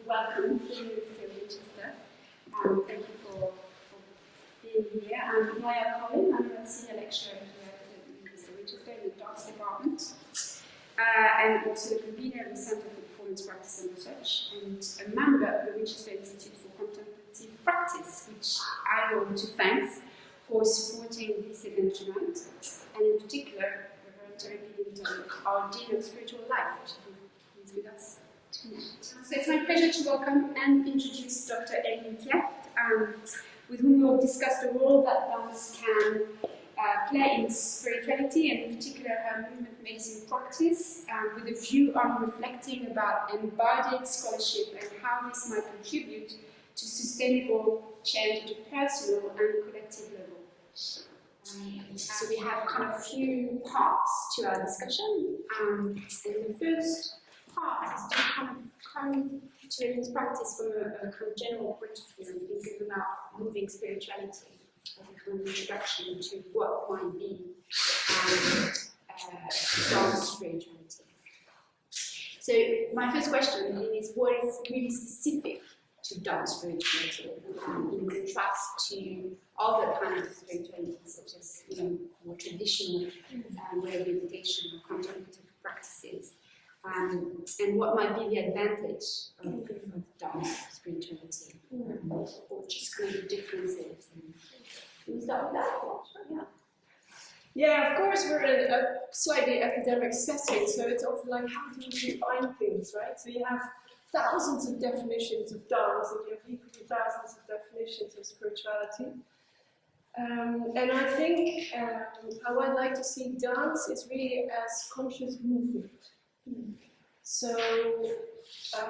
welcome to University of Winchester. Thank you for being here. I'm Noyale Colin. I'm a senior lecturer here at the University of Winchester in the Dance Department, and also the convener of the Center for Performance Practice and Research, and a member of the Winchester Institute for Contemplative Practice, which I want to thank for supporting this event tonight, and in particular, our Dean of Spiritual Life, which is with us tonight. So it's my pleasure to welcome and introduce Dr. Eline Kieft, with whom we will discuss the role that dance can play in spirituality, and in particular her movement medicine practice, with a view on reflecting about embodied scholarship and how this might contribute to sustainable change at a personal and collective level. So we have kind of a few parts to our discussion, and the first part is to kind of come to Eline's practice from a kind of general point of view, and thinking about moving spirituality as a kind of introduction to what might be dance spirituality. So my first question is, what is really specific to dance spirituality in contrast to other kinds of spirituality, such as more traditional way of meditation or contemplative practices, and what might be the advantage of dance spirituality, or just kind of the differences. Can we start with that? Yeah. Yeah, of course we're in a slightly academic setting, so it's often like, how do you define things, right? So you have thousands of definitions of dance, and you have equally thousands of definitions of spirituality. And I think how I'd like to see dance is really as conscious movement. So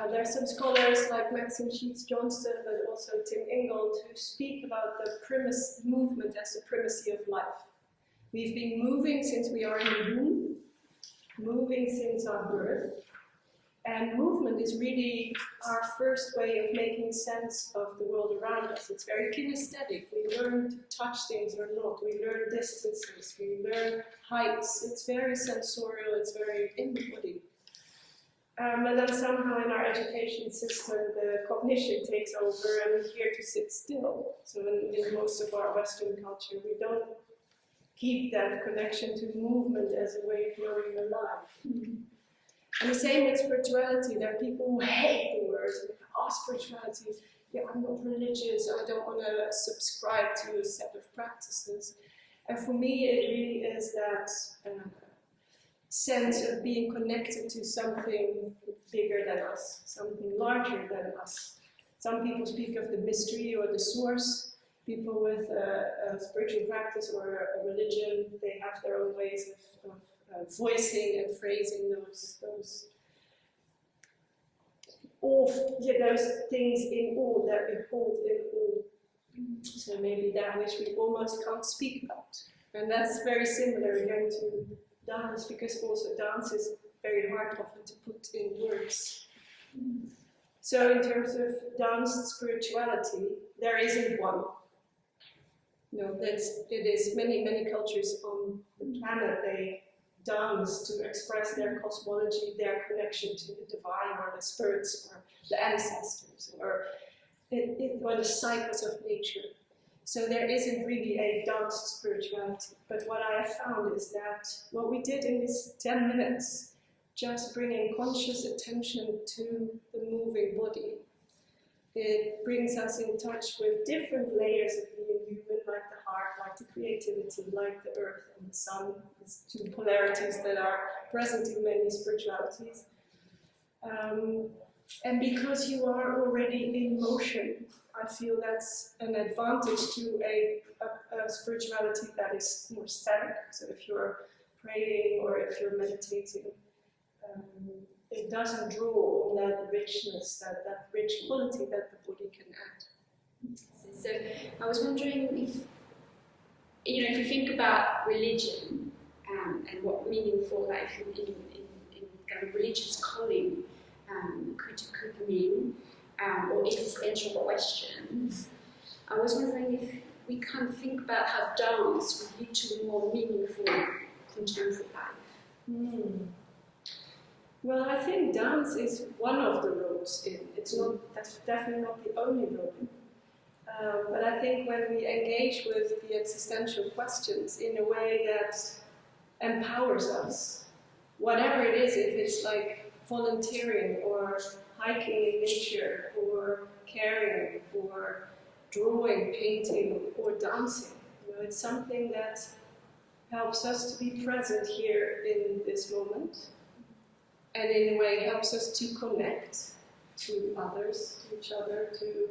there are some scholars like Maxine Sheets Johnston, but also Tim Ingold, who speak about the movement as the primacy of life. We've been moving since we are in the womb, moving since our birth. And movement is really our first way of making sense of the world around us. It's very kinesthetic. We learn to touch things or not. We learn distances. We learn heights. It's very sensorial. It's very in the body. And then somehow in our education system, the cognition takes over, and we're here to sit still. So in most of our Western culture, we don't keep that connection to movement as a way of knowing your life. And the same with spirituality. There are people who hate the word. Spirituality, yeah, I'm not religious, I don't want to subscribe to a set of practices. And for me, it really is that sense of being connected to something bigger than us, something larger than us. Some people speak of the mystery or the source. People with a spiritual practice or a religion, they have their own ways of voicing and phrasing those things in all that we hold in all. So maybe that which we almost can't speak about. And that's very similar again to dance, because also dance is very hard often to put in words. So in terms of dance spirituality, there isn't one. It is many cultures on the planet, they dance to express their cosmology, their connection to the divine or the spirits or the ancestors or the cycles of nature. So there isn't really a dance spirituality. But what I have found is that what we did in these 10 minutes, just bringing conscious attention to the moving body, it brings us in touch with different layers of being human, like the heart, like the creativity, like the earth and the sun, these two polarities that are present in many spiritualities. And because you are already in motion, I feel that's an advantage to a spirituality that is more static. So if you're praying or if you're meditating, it doesn't draw on that richness, that rich quality that the body can add. So I was wondering if you think about religion and what meaningful life in kind of religious calling could mean, or existential questions, I was wondering if we can think about how dance would lead to a more meaningful contemporary life. Well, I think dance is one of the roads in. That's definitely not the only road in. But I think when we engage with the existential questions in a way that empowers us, whatever it is, if it's like volunteering or hiking in nature or caring or drawing, painting or dancing, it's something that helps us to be present here in this moment, and in a way helps us to connect to others, to each other, to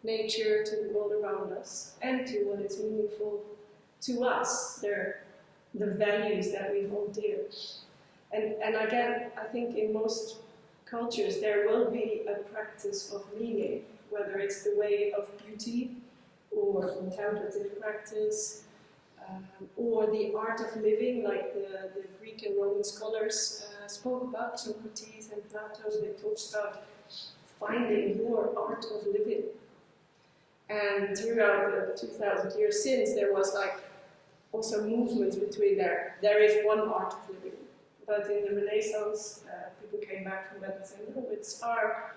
nature, to the world around us, and to what is meaningful to us, the values that we hold dear. And again, I think in most cultures there will be a practice of meaning, whether it's the way of beauty, or contemplative practice, or the art of living, like the Greek and Roman scholars spoke about, Socrates and Plato. They talked about finding your art of living. And throughout the 2,000 years since, there was like also movements between there is one art of living. But in the Renaissance, people came back from that and said, no, it's our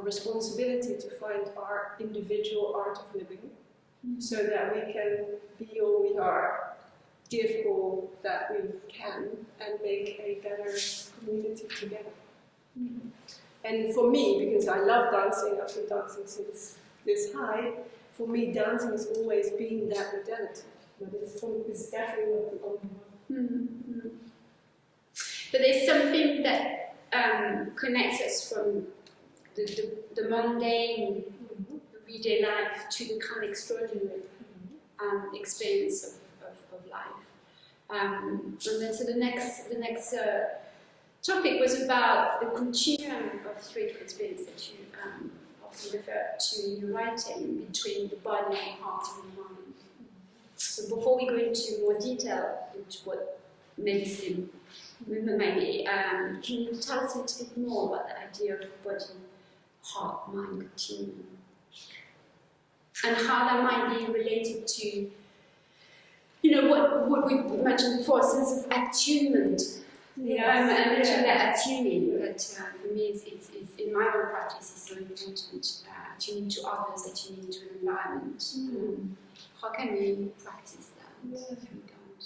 responsibility to find our individual art of living, so that we can be all we are, give all that we can, and make a better community together. And for me, because I love dancing, I've been dancing since this high, for me dancing has always been that modality, but it's definitely not the only one. But there's something that connects us from the mundane, everyday life to the kind of extraordinary experience of life. And then so the next topic was about the continuum of spiritual experience that you often refer to in your writing, between the body, the heart, and the mind. So before we go into more detail into what medicine might be, can you tell us a little bit more about the idea of body, heart, mind continuum? And how that might be related to, what we mentioned before, a sense of attunement. I mentioned that attuning, that for me it's in my own practice is so important. Attuning to others, attuning to the environment. How can we practice that if we don't?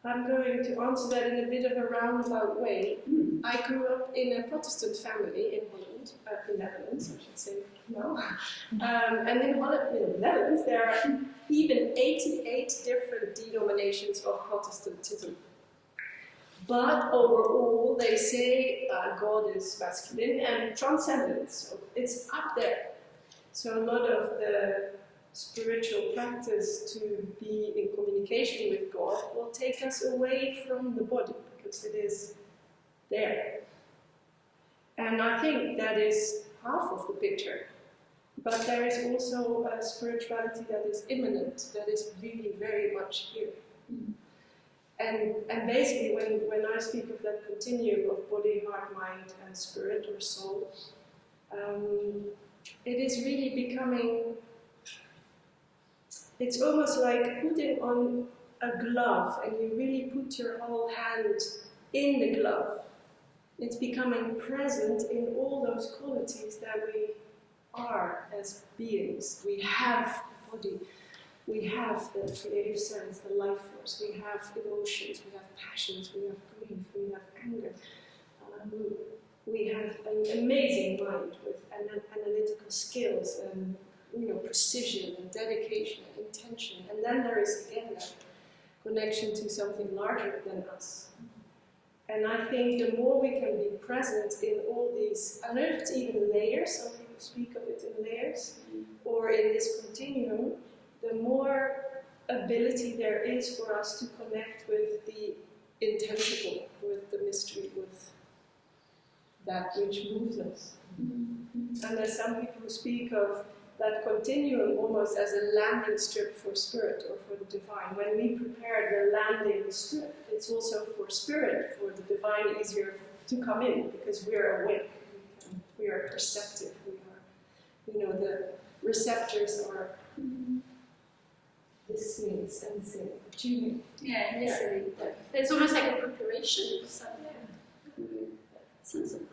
I'm going to answer that in a bit of a roundabout way. I grew up in a Protestant family in Holland, in the Netherlands, I should say now. And in the Netherlands, there are even 88 different denominations of Protestantism. But overall, they say God is masculine and transcendent, so it's up there. So a lot of the spiritual practice to be in communication with God will take us away from the body, because it is there. And I think that is half of the picture. But there is also a spirituality that is immanent, that is really very much here. And basically, when I speak of that continuum of body, heart, mind, and spirit or soul, it is really becoming. It's almost like putting on a glove, and you really put your whole hand in the glove. It's becoming present in all those qualities that we are as beings. We have the body. We have the creative sense, the life force, we have emotions, we have passions, we have grief, we have anger. We have an amazing mind with analytical skills and precision and dedication and intention. And then there is again that connection to something larger than us. And I think the more we can be present in all these, I don't know if it's even layers, some people speak of it in layers, or in this continuum, the more ability there is for us to connect with the intangible, with the mystery, with that which moves us. And there's some people who speak of that continuum almost as a landing strip for spirit or for the divine. When we prepare the landing strip, it's also for spirit, for the divine easier to come in, because we're awake, we are perceptive, we are, the receptors are listening, sensing, tuning. Yeah, listening. It's almost like a preparation. So, sensible.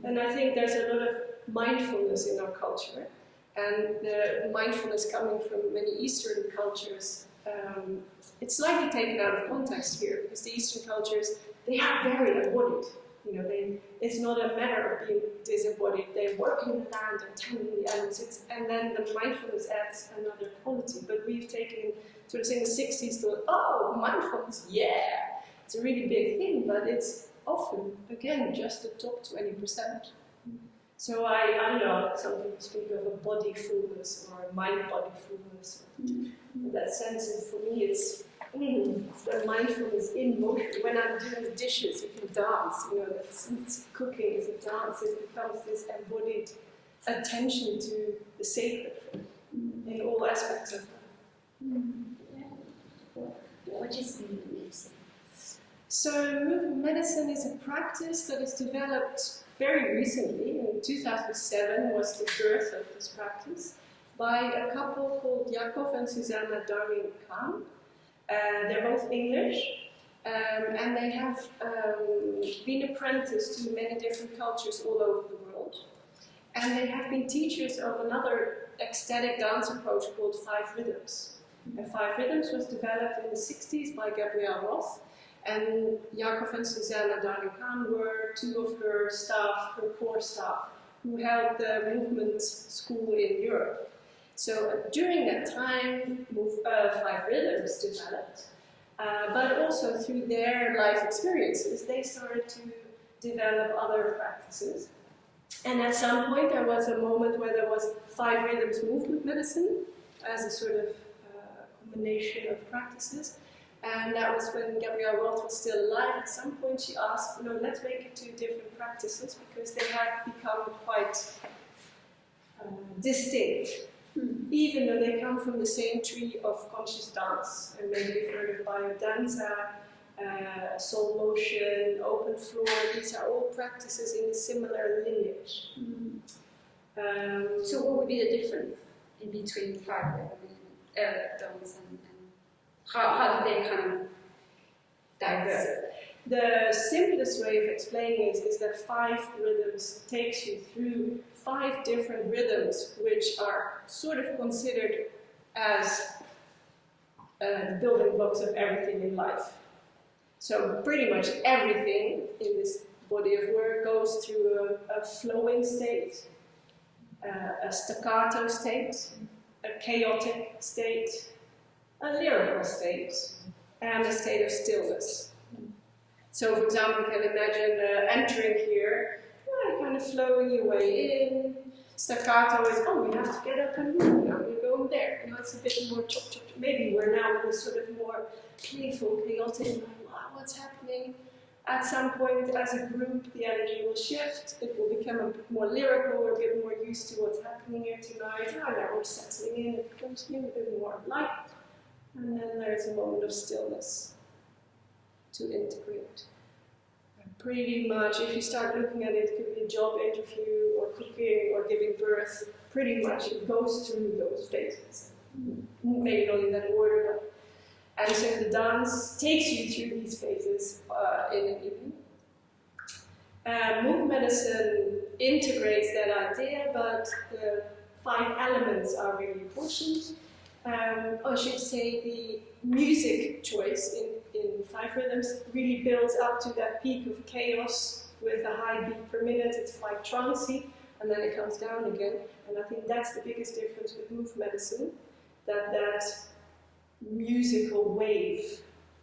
And I think there's a lot of mindfulness in our culture, and the mindfulness coming from many Eastern cultures. It's slightly taken out of context here, because the Eastern cultures, they are very embodied. You know, it's not a matter of being disembodied. They work in the land, they're tending the animals, and then the mindfulness adds another quality. But we've taken, sort of in the 60s, to, oh, mindfulness, yeah, it's a really big thing, but it's often, again, just the top 20%. So I don't know, some people speak of a body fullness or a mind-body fullness. In that sense, and for me, it's the mindfulness in motion. When I'm doing the dishes, you can dance, you know, it's cooking is a dance, it becomes this embodied attention to the sacred in all aspects of that. What is movement medicine? So movement medicine is a practice that is developed very recently. In 2007 was the birth of this practice by a couple called Jacob and Susanna Darwin-Kahn. They're both English, and they have been apprenticed to many different cultures all over the world. And they have been teachers of another ecstatic dance approach called 5 Rhythms. And 5 Rhythms was developed in the 60s by Gabrielle Roth. And Jacob and Susanna Darwin-Kahn were 2 of her staff, her core staff, who held the movement school in Europe. So during that time, 5 Rhythms developed, but also through their life experiences, they started to develop other practices. And at some point, there was a moment where there was 5 Rhythms movement medicine as a sort of combination of practices. And that was when Gabrielle Roth was still alive. At some point, she asked, no, let's make it 2 different practices, because they have become quite distinct. Even though they come from the same tree of conscious dance, and maybe you've heard of biodanza, soul motion, open floor, these are all practices in a similar lineage. So what would be the difference in between 5 dance and how do they kind of diverse? The simplest way of explaining it is that 5 Rhythms takes you through 5 different rhythms, which are sort of considered as the building blocks of everything in life. So pretty much everything in this body of work goes through a flowing state, a staccato state, a chaotic state, a lyrical state, and a state of stillness. So, for example, you can imagine entering here, kind of flowing your way in. Staccato is, oh, we have to get up and move now, we're going there. You know, it's a bit more chop, chop, chop. Maybe we're now in a sort of more playful, chaotic, like, wow, what's happening? At some point, as a group, the energy will shift. It will become a bit more lyrical, we're a bit more used to what's happening here tonight. Oh, now we're settling in, it becomes a bit more light. And then there's a moment of stillness to integrate. And pretty much, if you start looking at it, it could be a job interview or cooking or giving birth. Pretty much it goes through those phases. Maybe not in that order, but and so the dance takes you through these phases in an evening. Movement medicine integrates that idea, but the 5 elements are really important. I should say the music choice in 5 Rhythms really builds up to that peak of chaos with a high beat per minute. It's quite trancy, and then it comes down again. And I think that's the biggest difference with movement medicine, that musical wave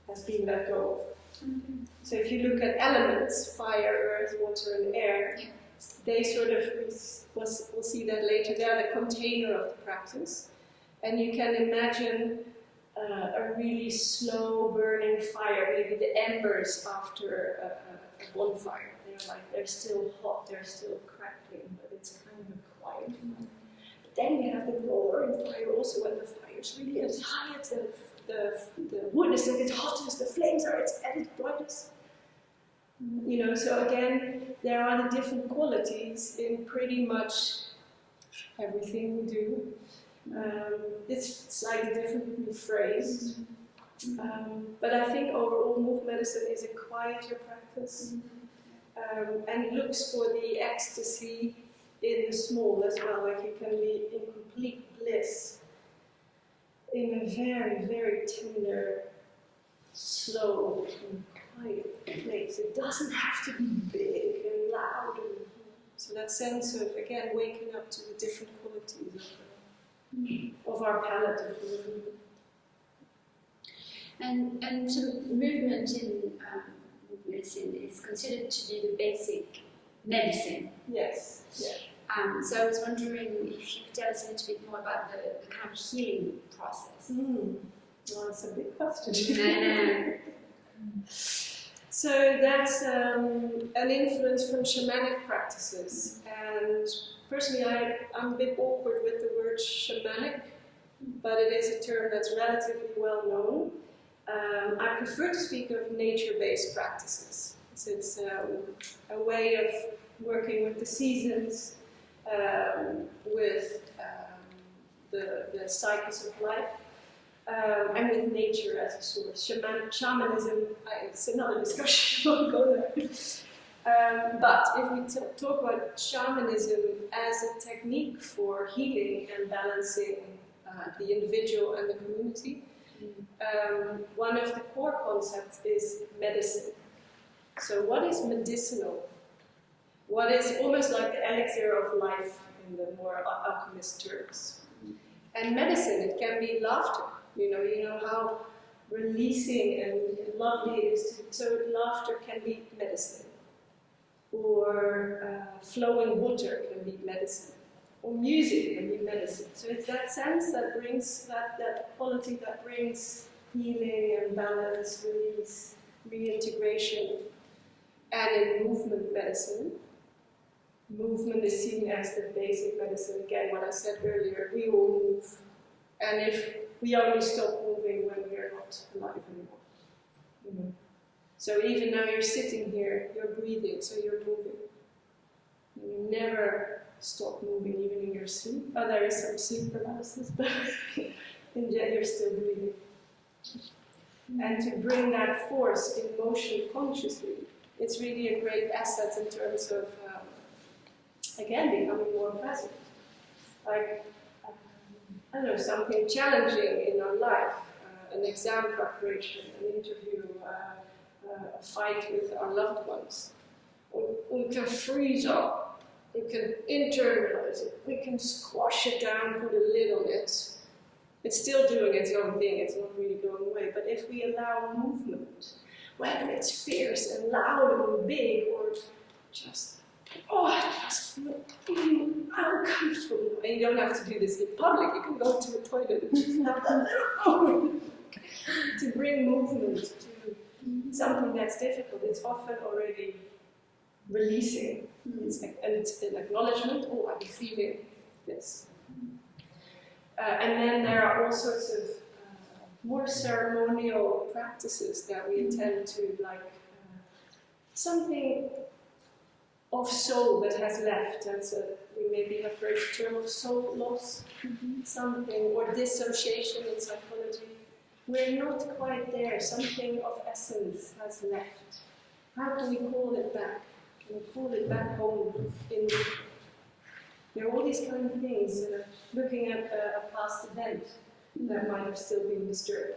has been let go of. So if you look at elements, fire, earth, water, and air, they sort of, we'll see that later, they are the container of the practice. And you can imagine a really slow burning fire, maybe the embers after a bonfire. They're still hot, they're still crackling, but it's kind of a quiet fire. But then you have the roaring fire also, when the fire is really as high as the wood is at its hottest, the flames are at its brightest. You know, so again, there are the different qualities in pretty much everything we do. It's slightly differently phrased, but I think overall movement medicine is a quieter practice. and looks for the ecstasy in the small as well, like you can be in complete bliss in a very, very tender, slow and quiet place. It doesn't have to be big and loud. So that sense of, again, waking up to the different qualities of our palette of movement. And so movement in medicine is considered to be the basic medicine. Yes. Yeah. So I was wondering if you could tell us a little bit more about the kind of healing process. Well, that's a big question. No. So that's an influence from shamanic practices. And personally, I'm a bit awkward with the word shamanic, but it is a term that's relatively well known. I prefer to speak of nature-based practices. So it's a way of working with the seasons, with the cycles of life, and with nature as a source. Shamanism, it's another discussion, I won't go there. But if we talk about shamanism as a technique for healing and balancing the individual and the community, one of the core concepts is medicine. So what is medicinal? What is almost like the elixir of life in the more alchemist terms? And medicine, it can be laughter. You know how releasing and lovely it is. So laughter can be medicine. Or flowing water can be medicine. Or music can be medicine. So it's that sense that brings, that quality that brings healing and balance, release, reintegration. And in movement medicine, movement is seen as the basic medicine. Again, what I said earlier, we all move. And if we only stop moving when we are not alive anymore. So even now you're sitting here, you're breathing, so you're moving. You never stop moving, even in your sleep. Oh, there is some sleep paralysis, but in general, you're still breathing. And to bring that force in motion consciously, it's really a great asset in terms of, again, becoming more present. Like, I don't know, something challenging in our life, an exam preparation, an interview, a fight with our loved ones. We can freeze up, we can internalize it, we can squash it down, put a lid on it. It's still doing its own thing, it's not really going away. But if we allow movement, whether it's fierce and loud and big, or just, I just feel uncomfortable. And you don't have to do this in public, you can go to the toilet and just have that little moment. To bring movement to something that's difficult, it's often already releasing. It's an acknowledgement, I'm feeling this. And then there are all sorts of more ceremonial practices that we intend to, like something of soul that has left. That's we maybe have heard the term of soul loss, something, or dissociation in psychology. We're not quite there. Something of essence has left. How can we call it back? Can we call it back home in? There are all these kind of things, looking at a past event that might have still been disturbed,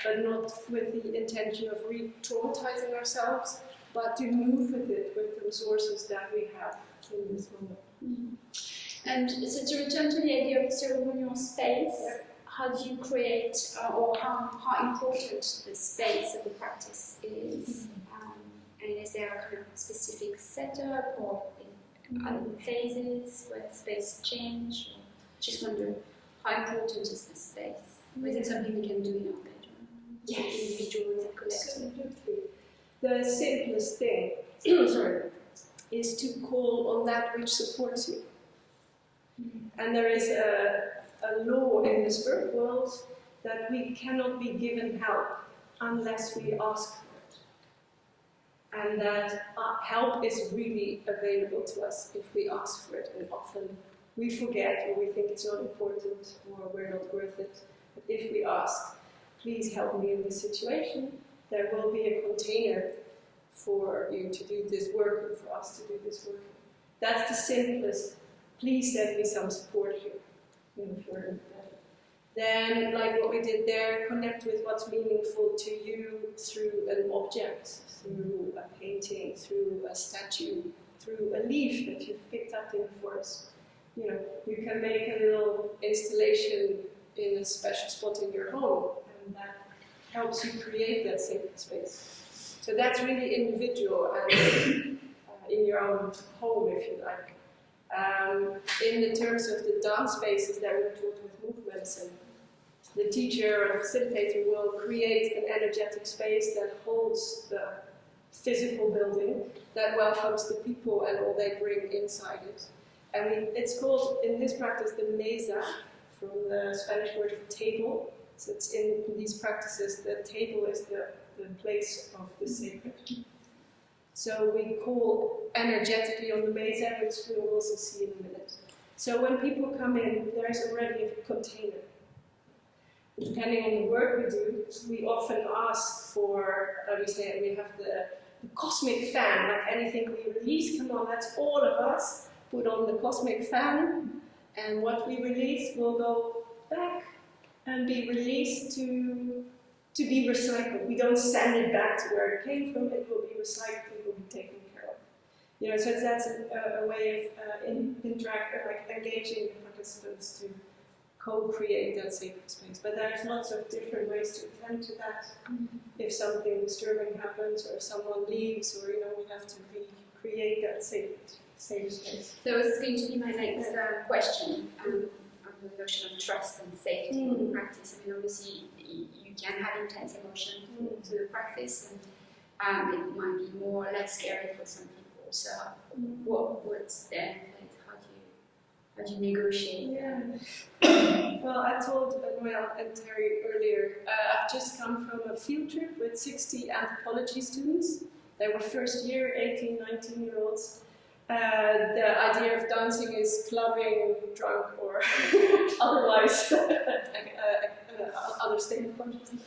but not with the intention of re-traumatizing ourselves, but to move with it, with the resources that we have in this moment. And so to return to the idea of ceremonial space, how do you create, or how important the space of the practice is? And is there a kind of specific setup, or phases where space change? Just wonder how important is the space? Or is it something we can do in our bedroom? Yes, individuals and collective. absolutely. The simplest thing, is to call on that which supports you. And there is a law in the spirit world that we cannot be given help unless we ask for it. And that help is really available to us if we ask for it. And often we forget, or we think it's not important, or we're not worth it. But if we ask, please help me in this situation, there will be a container for you to do this work and for us to do this work. That's the simplest. Please send me some support here. If you're independent. Then, like what we did there, connect with what's meaningful to you through an object, through a painting, through a statue, through a leaf that you've picked up in the forest. You can make a little installation in a special spot in your home, and that helps you create that sacred space. So that's really individual and in your own home, if you like. In the terms of the dance spaces that we're taught with movements, and the teacher or facilitator will create an energetic space that holds the physical building, that welcomes the people and all they bring inside it. And it's called, in this practice, the mesa, from the Spanish word for table. So it's in these practices, the table is the place of the sacred. So we call energetically on the mesa, which we'll also see in a minute. So when people come in, there's already a container. Depending on the work we do, we often ask for, we have the cosmic fan, like anything we release, come on, that's all of us, put on the cosmic fan, and what we release will go back and be released to be recycled. We don't send it back to where it came from, it will be recycled, it will be taken care of. So that's a way of engaging the participants to co-create that sacred space. But there's lots of different ways to attend to that. If something disturbing happens, or if someone leaves, or we have to recreate that safe space. So this is going to be my next question on the notion of trust and safety in practice. Obviously, you can have intense emotion to the practice, and it might be more or less scary for some people. So, what's there? How do you negotiate? Yeah. Well, I told Noyale and Terry earlier, I've just come from a field trip with 60 anthropology students. They were first year, 18, 19-year-olds. The idea of dancing is clubbing, drunk, or otherwise other state of consciousness.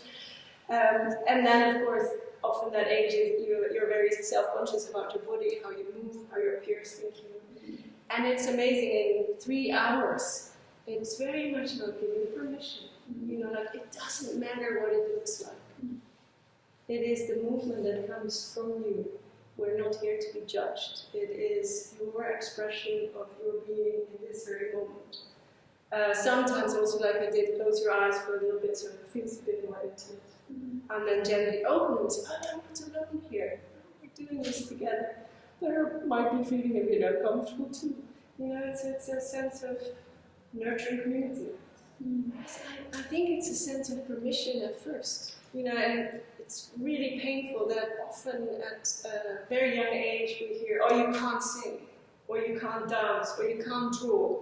And then, of course, often that age, you're very self-conscious about your body, how you move, how your peers think you. And it's amazing, in 3 hours, it's very much about giving permission. It doesn't matter what it looks like. It is the movement that comes from you. We're not here to be judged. It is your expression of your being in this very moment. Sometimes also, like I did, close your eyes for a little bit so it feels a bit more intimate. And then gently open and say, I'm not alone here. We're doing this together. There might be feeling a bit uncomfortable too. It's a sense of nurturing community. I think it's a sense of permission at first. And it's really painful that often at a very young age we hear, oh, you can't sing, or you can't dance, or you can't draw.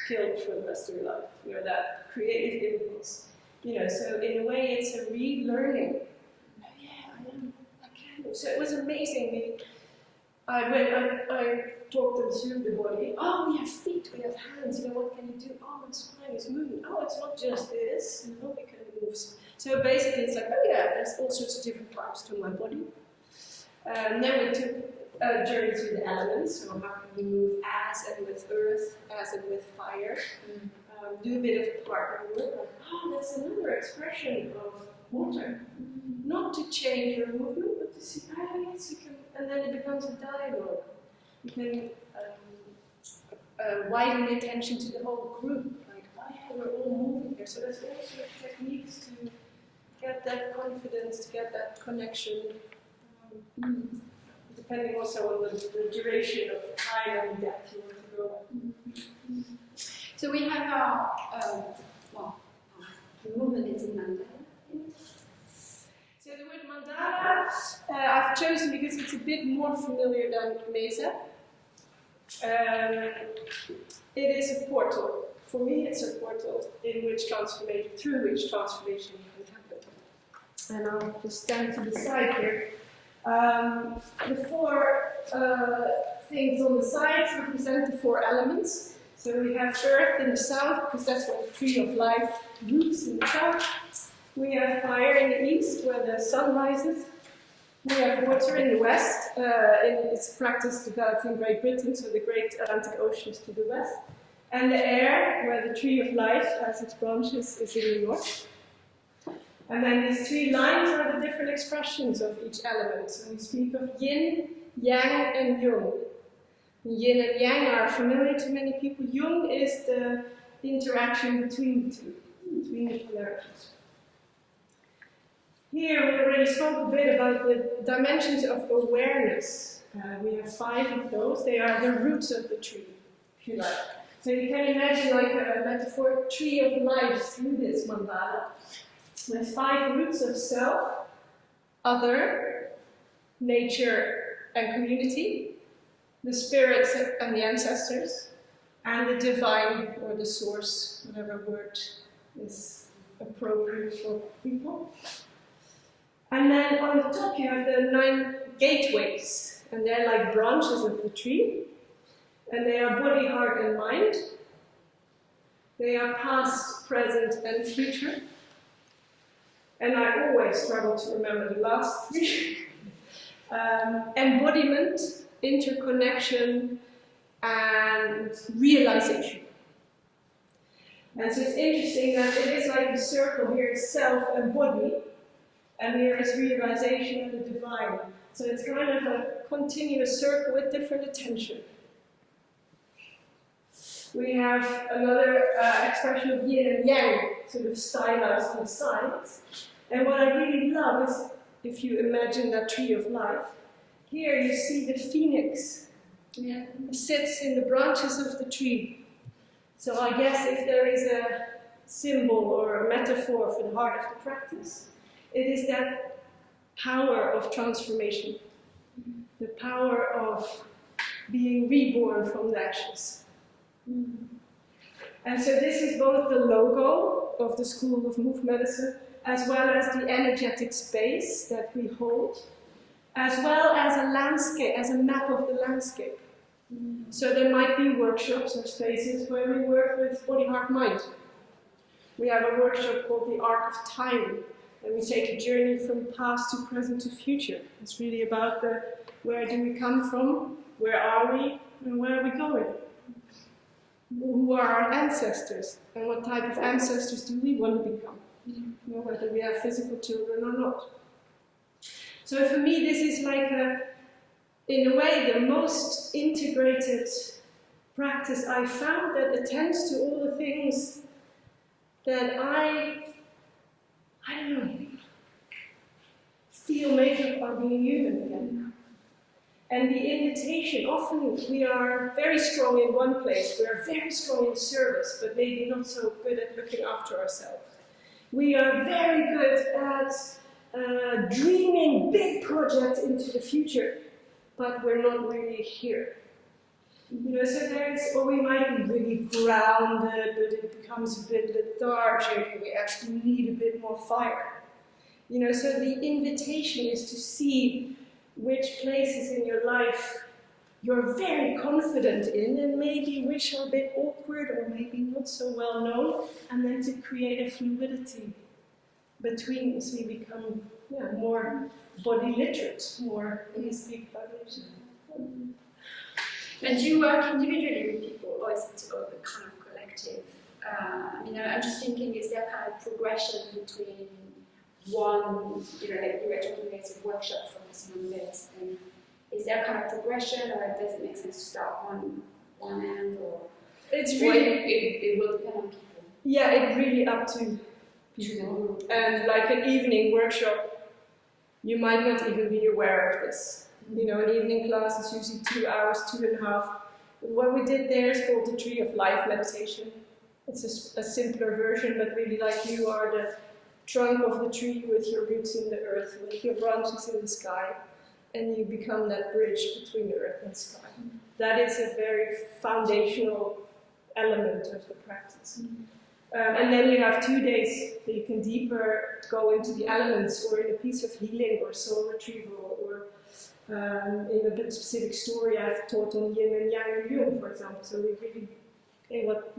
Killed for the rest of your life. That creative impulse. So in a way it's a relearning. Oh yeah, I can. So it was amazing. I talked them through the body. Oh, we have feet, we have hands, what can you do? Oh, my spine is moving. Oh, it's not just this, we can move. So basically it's like, oh yeah, there's all sorts of different parts to my body. Then we took a journey through the elements, so how can we move as and with earth, as and with fire. Do a bit of partner work, like, oh, that's another expression of water. Not to change your movement, but to see, oh yes, you can. And then it becomes a dialogue. You can widen the attention to the whole group. Like, oh yeah, we're all moving here. So there's all sorts of techniques to get that confidence, to get that connection. Depending also on the duration of time and depth you want to go. So we have our, the movement is in mandala. So the word mandala I've chosen because it's a bit more familiar than mesa. It is a portal. For me, it's a portal through which transformation can happen. And I'll just stand to the side here. The 4 things on the sides represent the 4 elements. So we have earth in the south, because that's where the tree of life roots in the south. We have fire in the east, where the sun rises. We have water in the west, its practice developed in Great Britain, so the great Atlantic Ocean is to the west. And the air, where the tree of life has its branches, is in the north. And then these three lines are the different expressions of each element. So we speak of yin, yang, and yung. Yin and yang are familiar to many people. Yung is the interaction between the two, between the polarities. Here we already spoke a bit about the dimensions of awareness. We have 5 of those. They are the roots of the tree, if you like. So you can imagine like a metaphoric tree of life through this mandala. With 5 roots of self, other, nature and community, the spirits and the ancestors, and the divine or the source, whatever word is appropriate for people. And then on the top you have the 9 gateways, and they're like branches of the tree, and they are body, heart and mind. They are past, present and future. And I always struggle to remember the last 3. Embodiment, interconnection and realization. And so it's interesting that it is like the circle here is self and body, and here is realization of the divine. So it's kind of a continuous circle with different attention. We have another expression of yin and yang, sort of stylized on the sides. And what I really love is, if you imagine that tree of life, here you see the phoenix. Yeah. It sits in the branches of the tree. So I guess if there is a symbol or a metaphor for the heart of the practice, it is that power of transformation, the power of being reborn from the ashes. And so this is both the logo of the School of Move Medicine, as well as the energetic space that we hold, as well as a landscape, as a map of the landscape. So there might be workshops or spaces where we work with body, heart, mind. We have a workshop called the Arc of Time, and we take a journey from past to present to future. It's really about the where do we come from, where are we, and where are we going? Who are our ancestors, and what type of ancestors do we want to become? You know, whether we have physical children or not. So for me, this is like in a way, the most integrated practice I found that attends to all the things that I don't know, feel maybe are being human again. And the invitation, often we are very strong in one place, we are very strong in service, but maybe not so good at looking after ourselves. We are very good at dreaming big projects into the future, but we're not really here. You know, so or we might be really grounded, but it becomes a bit lethargic, and we actually need a bit more fire. You know, so the invitation is to see which places in your life you're very confident in, and maybe which are a bit awkward or maybe not so well known, and then to create a fluidity between us. We become more body literate, more we speak about it. And do you work individually with people, or is it a kind of collective? I'm just thinking, is there kind of progression between one, like you were talking about a workshop focusing on this, and is there kind of progression, or does it make sense to start on one end, or it's really it will depend on people? Yeah, it's really up to people. And like an evening workshop, you might not even be aware of this. You know, an evening class is usually 2 hours, 2.5. What we did there is called the Tree of Life meditation. It's a simpler version, but really like you are the trunk of the tree with your roots in the earth, with your branches in the sky, and you become that bridge between the earth and sky. That is a very foundational element of the practice. And then you have 2 days that you can deeper go into the elements, or in a piece of healing or soul retrieval, or in a bit specific story I've taught on yin and yang and yung, for example. So we really,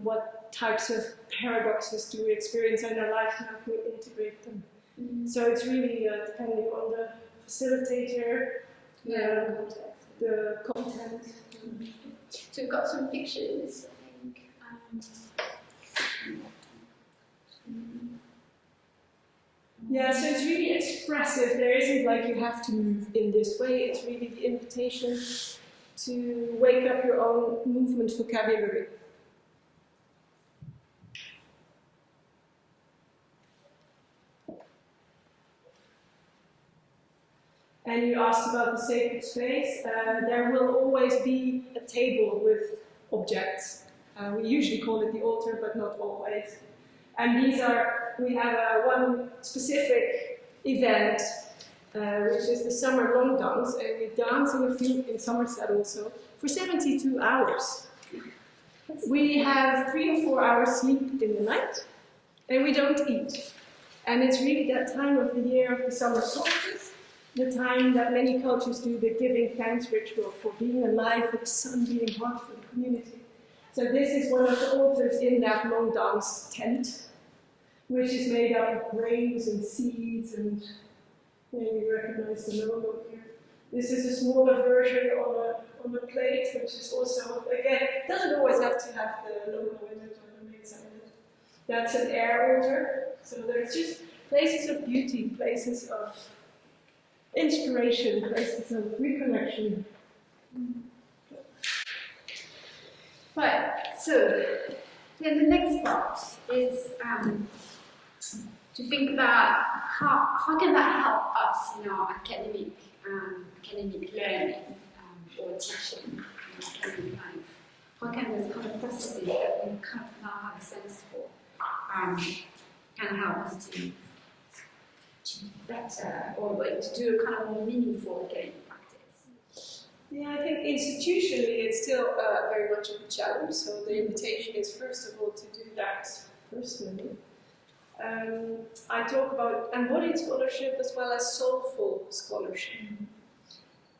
what types of paradoxes do we experience in our life and how can we integrate them? So it's really depending on the facilitator, the content. So we've got some pictures, I think. Yeah, so it's really expressive. There isn't like you have to move in this way. It's really the invitation to wake up your own movement vocabulary. And you asked about the sacred space. There will always be a table with objects. We usually call it the altar, but not always. And these are, we have one specific event, which is the summer long dance, and we dance in Somerset also, for 72 hours. We have 3 or 4 hours sleep in the night, and we don't eat. And it's really that time of the year of the summer solstice, the time that many cultures do the giving thanks ritual for being alive, with the sun being hot for the community. So this is one of the altars in that long dance tent, which is made up of grains and seeds, and you recognize the logo here. This is a smaller version on a plate, which is also, again, doesn't always have to have the logo in it or the main side in it. That's an air altar. So there's just places of beauty, places of inspiration, places of reconnection. Right, so then the next part is to think about how can that help us in our academic learning or teaching in academic life. How can those kind of processes that we kind of now have a sense for can help us to better or to do a kind of more meaningful academic practice? Yeah, I think institutionally it's still very much of a challenge, so the invitation is first of all to do that personally. I talk about embodied scholarship as well as soulful scholarship.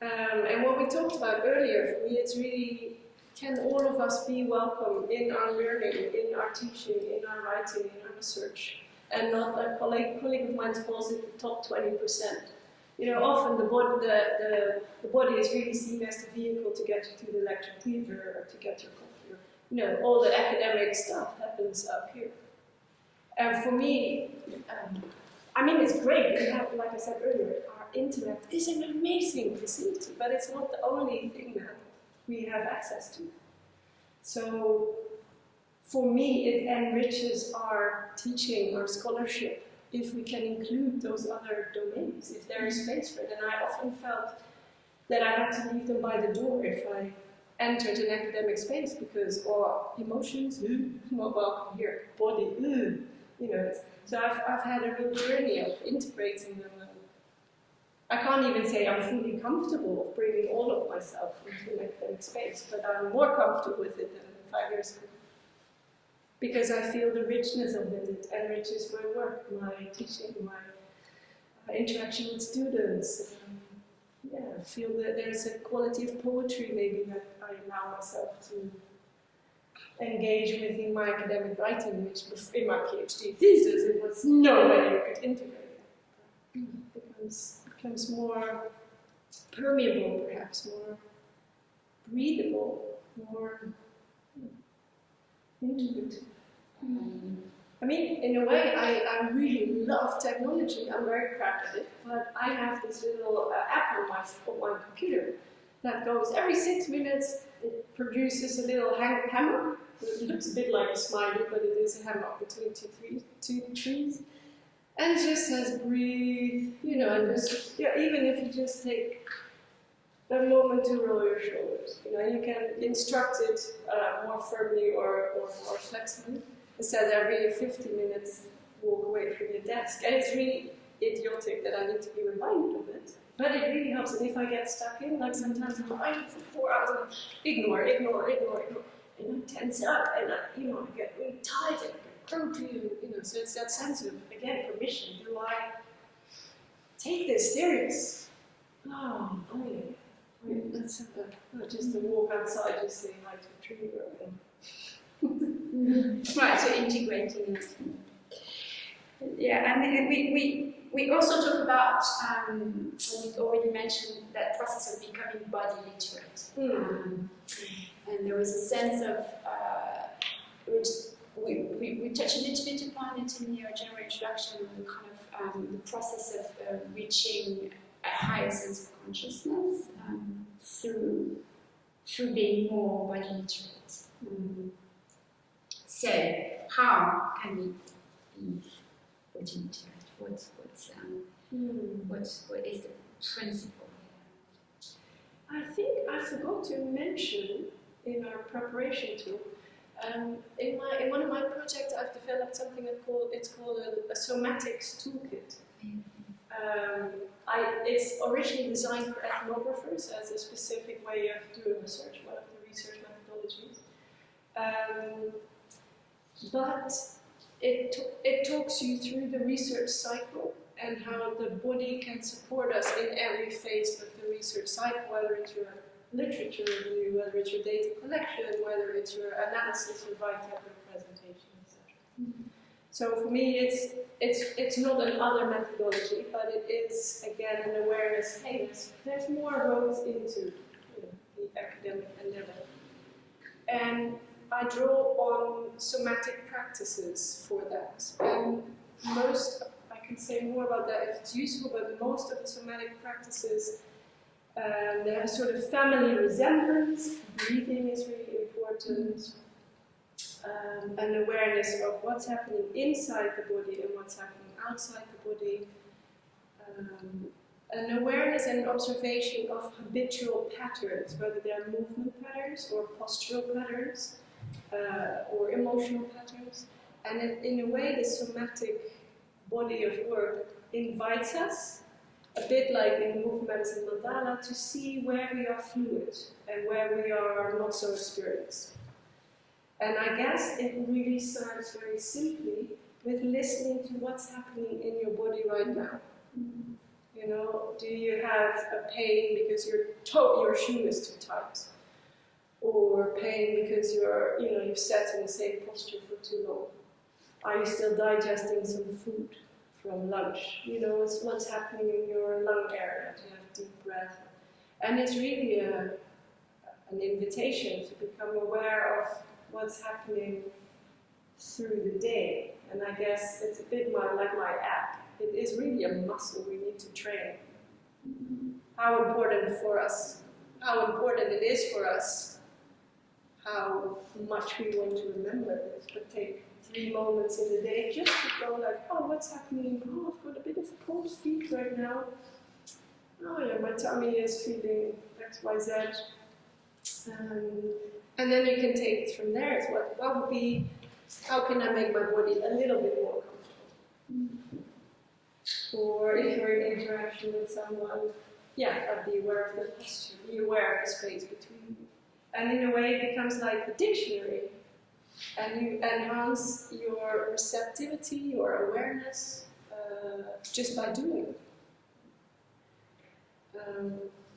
And what we talked about earlier, for me, it's really, can all of us be welcome in our learning, in our teaching, in our writing, in our research, and not a colleague of mine calls it the top 20%. You know, often the body is really seen as the vehicle to get you to the lecture theatre or to get your coffee. You know, all the academic stuff happens up here. And for me, I mean, it's great. We have, like I said earlier, our internet is an amazing facility, but it's not the only thing that we have access to. So, for me, it enriches our teaching, our scholarship, if we can include those other domains, if there is space for it. And I often felt that I had to leave them by the door if I entered an academic space because, emotions, not welcome here, body, you know. So I've had a real journey of integrating them. I can't even say I'm fully comfortable of bringing all of myself into an academic space, but I'm more comfortable with it than 5 years ago. Because I feel the richness of it. It enriches my work, my teaching, my interaction with students. I feel that there's a quality of poetry maybe that I allow myself to engage with in my academic writing, which in my PhD thesis it was no way you could integrate that. It becomes more permeable, perhaps, more breathable, more intuitive. I mean, in a way, I really love technology. I'm very proud of it. But I have this little app on my computer that goes every 6 minutes. It produces a little hammock. It looks a bit like a smiley, but it is a hammock between two trees. And it just says breathe, you know, and just, even if you just take a moment to roll your shoulders, you know, you can instruct it more firmly or more flexibly. Instead, every 50 minutes, walk away from your desk. And it's really idiotic that I need to be reminded of it. But it really helps. And if I get stuck in, like sometimes I'm writing for 4 hours and ignore. And I tense up and I get really tight and I get grumpy. So it's that sense of, again, permission. Do I take this serious? Oh, yeah. Let's have just a walk outside, just saying hi to a tree or anything. Right, so integrating it. Yeah, and we We also talk about, and you already mentioned, that process of becoming body literate. And there was a sense of, which we touched a little bit upon it in your general introduction, on kind of the process of reaching a higher sense of consciousness through being more body literate. So, how can we be body literate? What is the principle here? I think I forgot to mention in our preparation tool. In one of my projects, I've developed something it's called a somatics toolkit. It's originally designed for ethnographers as a specific way of doing research, one of the research methodologies. But it talks you through the research cycle and how the body can support us in every phase of the research cycle, whether it's your literature review, whether it's your data collection, whether it's your analysis or write-up or presentation, etc. So for me, it's not another methodology, but it is again an awareness. Hey, there's more roads into the academic endeavor, and I draw on somatic practices for that. And I can say more about that if it's useful, but most of the somatic practices, they have sort of family resemblance. Breathing is really important. An awareness of what's happening inside the body and what's happening outside the body. An awareness and observation of habitual patterns, whether they're movement patterns or postural patterns. Or emotional patterns, and in a way the somatic body of work invites us, a bit like in movement medicine mandala, to see where we are fluid and where we are not so experienced. And I guess it really starts very simply with listening to what's happening in your body right now. You know, do you have a pain because your shoe is too tight? Or pain because you've sat in the same posture for too long? Are you still digesting some food from lunch? You know, it's what's happening in your lung area to have deep breath. And it's really an invitation to become aware of what's happening through the day. And I guess it's a bit like my app. It is really a muscle we need to train. How important it is for us, how much we want to remember this, but take 3 moments in the day just to go like, oh, what's happening? Oh, I've got a bit of cold feet right now. Oh yeah, my tummy is feeling X, Y, Z. And then you can take it from there. It's what would be, how can I make my body a little bit more comfortable? Or if you're in interaction with someone, I'd be aware of the posture, be aware of the space between you. And in a way, it becomes like a dictionary, and you enhance your receptivity, your awareness, just by doing it.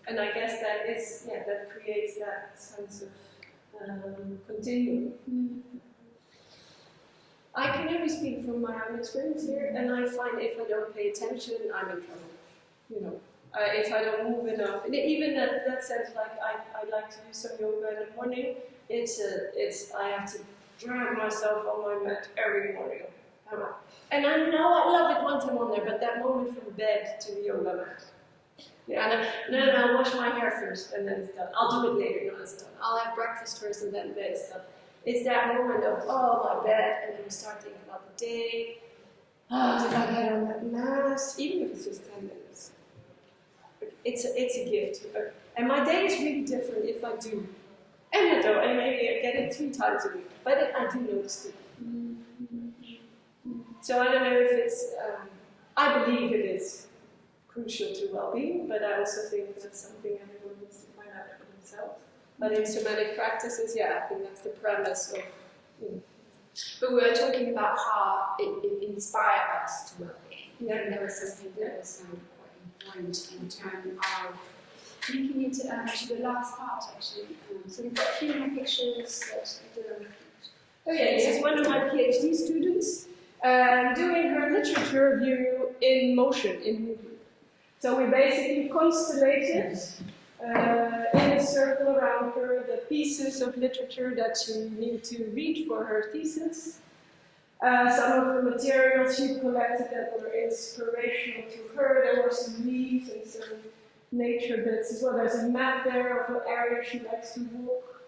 And I guess that creates that sense of continuum. I can only speak from my own experience here, and I find if I don't pay attention, I'm in trouble. You know. If I don't move enough, and even that sense, like I like to do some yoga in the morning. I have to drag myself on my mat every morning, and I know I love it once I'm on there, but that moment from bed to the yoga mat, I'll wash my hair first and then it's done. I'll do it later, no, it's done. I'll have breakfast first and then bed is done. It's that moment of my bed, and then you start thinking about the day. Did I get on that mat? Even if it's just 10 minutes. It's a gift. And my day is really different if I do. And I don't, and maybe I get it 3 times a week. But I do notice it. So I don't know if it's, I believe it is crucial to well-being, but I also think that's something everyone needs to find out for themselves. But in somatic practices, I think that's the premise of, But we were talking about how it inspired us to well-being. And there was something that was quite important in terms of linking it to the last part, actually. So we've got a few more pictures that this is one of my PhD students doing her literature her view in motion, in movement. So we basically constellated in a circle around her the pieces of literature that she needed to read for her thesis. Some of the materials she collected that were inspirational to her. There were some leaves and some nature bits as well. There's a map there of what area she likes to walk.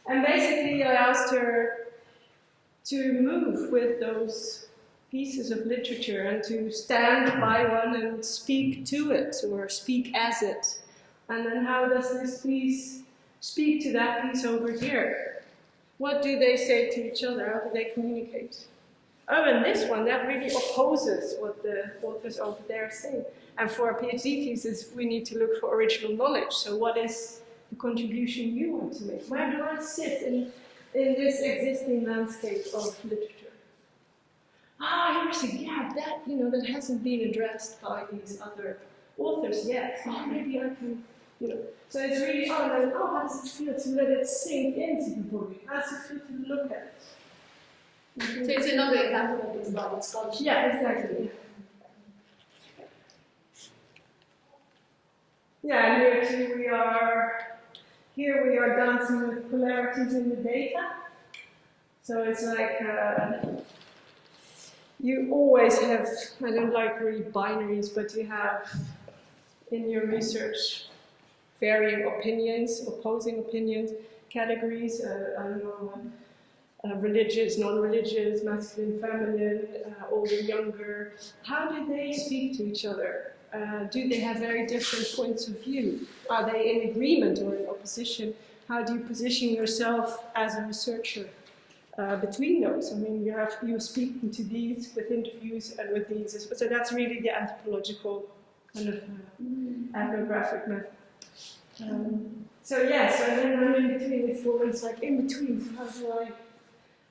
And basically I asked her to move with those pieces of literature and to stand by one and speak to it or speak as it. And then how does this piece speak to that piece over here? What do they say to each other? How do they communicate? Oh, and this one, that really opposes what the authors over there are saying. And for a PhD thesis, we need to look for original knowledge. So what is the contribution you want to make? Where do I sit in this existing landscape of literature? Here's a gap that, that hasn't been addressed by these other authors yet. Maybe I can, So it's really, how does it feel to let it sink into the body? How does it feel to look at it? So it's another example of embodied scholarship. Yeah, exactly. Yeah, and here we are dancing with polarities in the data. So it's like, you always have, I don't like really binaries, but you have in your research varying opinions, opposing opinions, categories, religious, non-religious, masculine, feminine, older, younger. How do they speak to each other? Do they have very different points of view? Are they in agreement or in opposition? How do you position yourself as a researcher between those? I mean, you're speaking to these with interviews and with these. So that's really the anthropological kind of ethnographic method. So then I'm in between these moments, like in between. So how do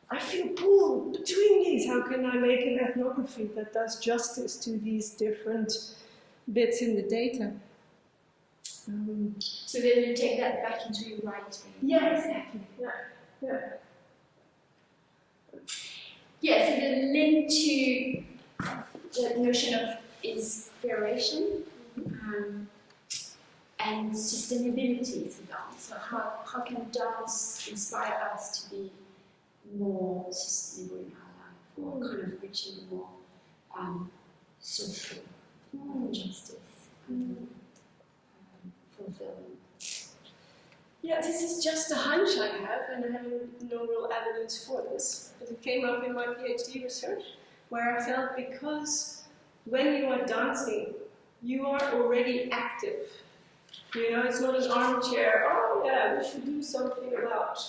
I feel pulled between these. How can I make an ethnography that does justice to these different bits in the data? So then you take that back into your writing. Yeah, exactly. Yeah. Yeah, so the link to the notion of inspiration and sustainability to dance. So how can dance inspire us to be more sustainable in our life, or kind of reaching more social justice and fulfillment? Yeah, this is just a hunch I have, and I have no real evidence for this. But it came up in my PhD research, where I felt because when you are dancing, you are already active. It's not an armchair, we should do something about.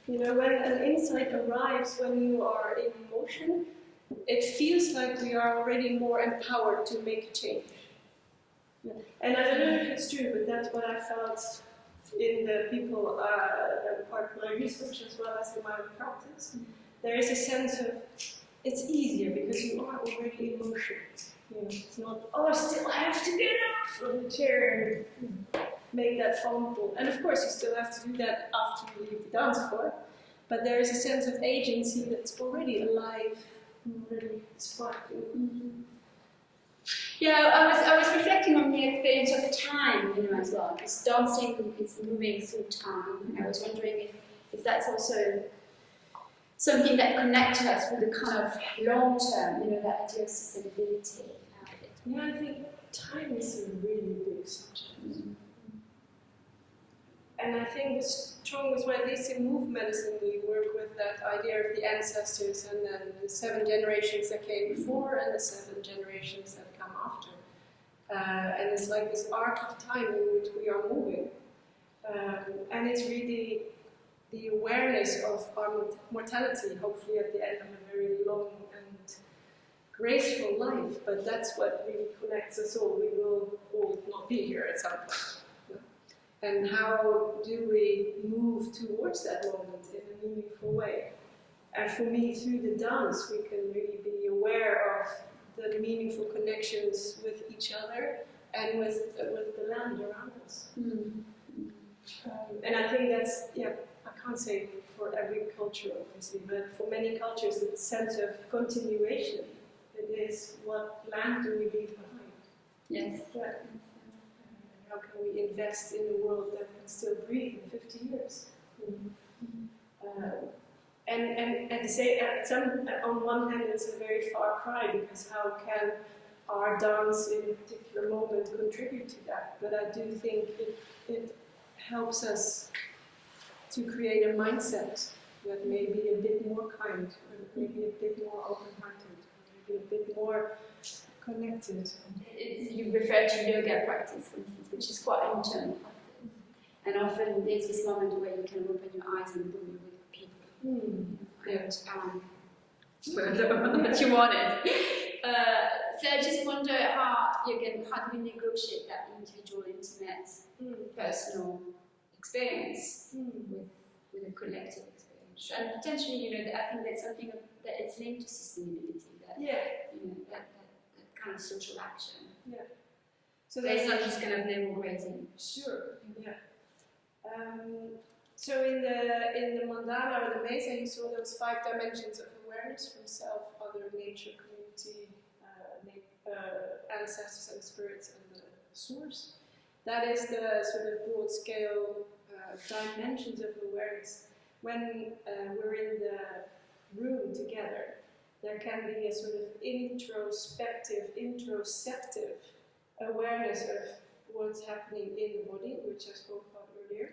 When an insight arrives when you are in motion, it feels like we are already more empowered to make a change. And I don't know if it's true, but that's what I felt in the people that were part of my research as well as in my own practice. There is a sense of, it's easier because you are already in motion. It's not, I still have to get up from the chair and make that phone call. And of course, you still have to do that after you leave the dance floor. But there is a sense of agency that's already alive, already sparking. Yeah, I was reflecting on the experience of time, as well. Because dancing is moving through time. And I was wondering if that's also something that connects us with the kind of long term, that idea of sustainability. Yeah, I think time is a really big subject. And I think the strongest way, at least in movement medicine, we work with that idea of the ancestors and then the 7 generations that came before and the 7 generations that come after. And it's like this arc of time in which we are moving. And it's really the awareness of our mortality, hopefully at the end of a very long and graceful life. But that's what really connects us all. We will all not be here at some point. And how do we move towards that moment in a meaningful way? And for me, through the dance, we can really be aware of the meaningful connections with each other and with the land around us. And I think that's, I can't say for every culture, obviously, but for many cultures, it's a sense of continuation it is what land do we leave behind? Yes. How can we invest in a world that can still breathe in 50 years? And at the same, on one hand, it's a very far cry, because how can our dance in a particular moment contribute to that? But I do think it helps us to create a mindset that may be a bit more kind, or maybe a bit more open-hearted, maybe a bit more connected. You refer to yoga practice, for instance, which is quite internal practice. And often there's this moment where you can open your eyes and boom, you're with people. That you wanted. So I just wonder how do you negotiate that individual, intimate, personal experience with a collective experience? And potentially, I think that's something that it's linked to sustainability. That kind of social action. Yeah. So it's not just kind of navel grazing. Sure. Yeah. So in the mandala or the mesa, you saw those 5 dimensions of awareness: from self, other, nature, community, ancestors and spirits, and the source. That is the sort of broad scale dimensions of awareness. When we're in the room together, there can be a sort of introspective, interoceptive awareness of what's happening in the body, which I spoke about earlier.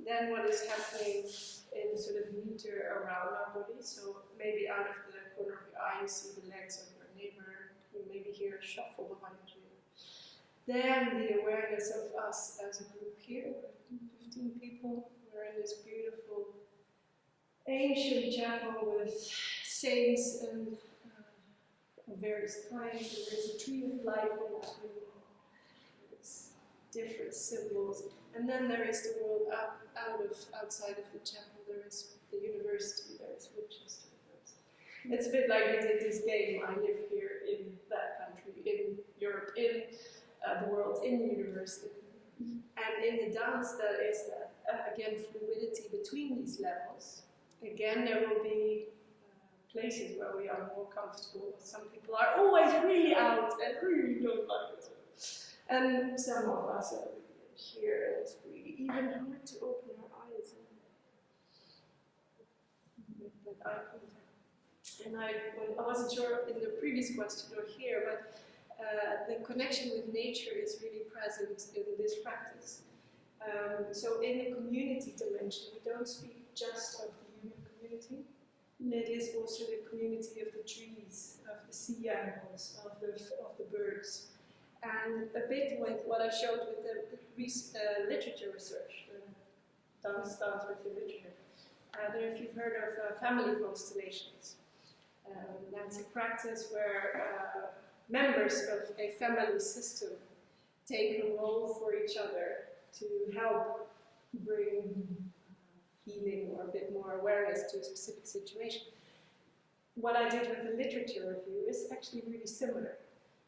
Then what is happening in sort of meter around our body. So maybe out of the corner of your eye you see the legs of your neighbor, you maybe hear a shuffle behind you. Then the awareness of us as a group here, 15 people, we're in this beautiful ancient chapel with saints and of various kinds, and there's a tree of life in between. There's different symbols. And then there is the world outside of the chapel. There is the university, there is Winchester. It's a bit like we did this game. I live here in that country, in Europe, in the world, in the university. And in the dance, there is again fluidity between these levels. Again, there will be places where we are more comfortable. Some people are always really out and really don't like it. And some of us are here, and it's really even hard to open our eyes and make that eye contact. And I wasn't sure in the previous question or here, but the connection with nature is really present in this practice. So in the community dimension, we don't speak just of the human community. It is also the community of the trees, of the sea animals, of the birds. And a bit with what I showed with the literature research, the dance starts with the literature. I don't know if you've heard of family constellations. That's a practice where members of a family system take a role for each other to help bring healing or a bit more awareness to a specific situation. What I did with the literature review is actually really similar.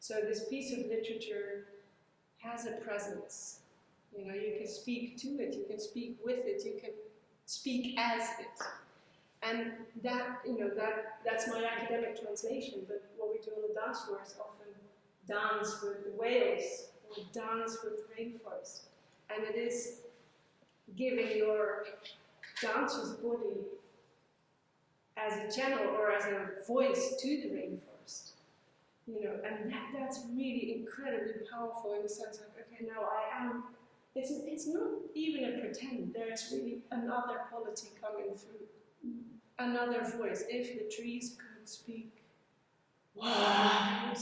So this piece of literature has a presence. You can speak to it, you can speak with it, you can speak as it. And that's my academic translation, but what we do on the dance floor is often dance with the whales, or dance with the rainforest. And it is giving your dancer's body as a channel or as a voice to the rainforest. And that's really incredibly powerful in the sense of, okay, now I am, it's not even a pretend, there's really another quality coming through. Another voice. If the trees could speak, wow,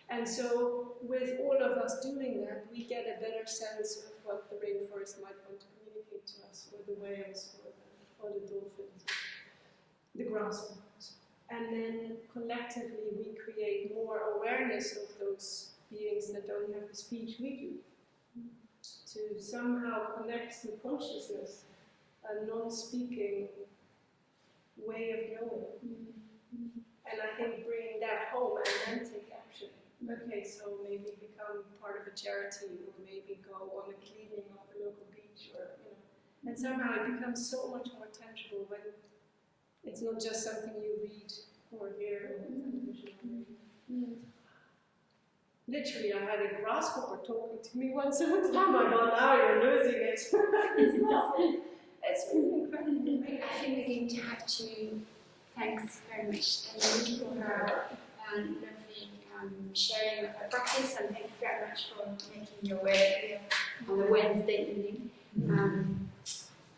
and so with all of us doing that, we get a better sense of what the rainforest might want to communicate to us, or the whales, or the dolphins, the grasshoppers. And then collectively we create more awareness of those beings that don't have the speech we do, to somehow connect to consciousness, a non-speaking way of knowing. And I think bringing that home and then take action. Okay, so maybe become part of a charity, or maybe go on a cleaning of the local beach, or and somehow it becomes so much more tangible when it's not just something you read or hear on television. Literally, I had a grasshopper talking to me once at a time. I thought, now you're losing it. It's really incredible. I think we're going to have to. Thanks very much, Eline, for her lovely sharing of her practice, and thank you very much for making your way here on a Wednesday evening.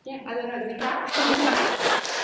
I don't know, do we clap?